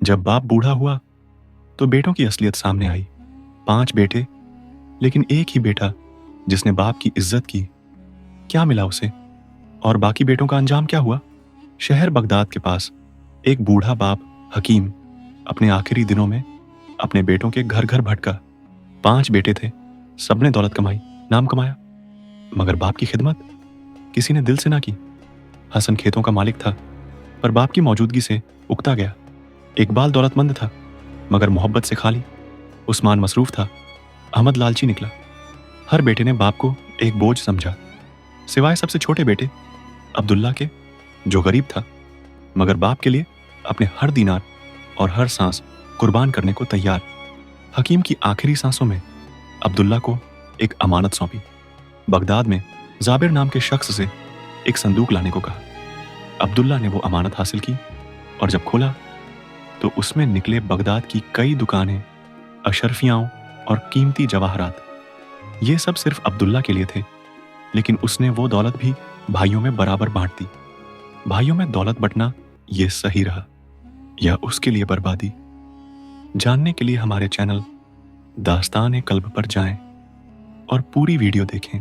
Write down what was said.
जब बाप बूढ़ा हुआ तो बेटों की असलियत सामने आई। 5 बेटे, लेकिन एक ही बेटा जिसने बाप की इज्जत की। क्या मिला उसे? और बाकी बेटों का अंजाम क्या हुआ? शहर बगदाद के पास एक बूढ़ा बाप हकीम अपने आखिरी दिनों में अपने बेटों के घर घर भटका। 5 बेटे थे, सबने दौलत कमाई, नाम कमाया, मगर बाप की खिदमत किसी ने दिल से ना की। हसन खेतों का मालिक था, पर बाप की मौजूदगी से उकता गया। इकबाल दौलतमंद था, मगर मोहब्बत से खाली। उस्मान मसरूफ था, अहमद लालची निकला। हर बेटे ने बाप को एक बोझ समझा, सिवाय सबसे छोटे बेटे अब्दुल्ला के, जो गरीब था, मगर बाप के लिए अपने हर दिनार और हर सांस कुर्बान करने को तैयार। हकीम की आखिरी सांसों में अब्दुल्ला को एक अमानत सौंपी। बगदाद में जाबिर नाम के शख्स से एक संदूक लाने को कहा। अब्दुल्ला ने वो अमानत हासिल की, और जब खोला तो उसमें निकले बगदाद की कई दुकानें, अशरफियाओं और कीमती जवाहरात। ये सब सिर्फ अब्दुल्ला के लिए थे, लेकिन उसने वो दौलत भी भाइयों में बराबर बांट दी। भाइयों में दौलत बंटना ये सही रहा या उसके लिए बर्बादी? जानने के लिए हमारे चैनल दास्तान-ए-कल्ब पर जाएं और पूरी वीडियो देखें।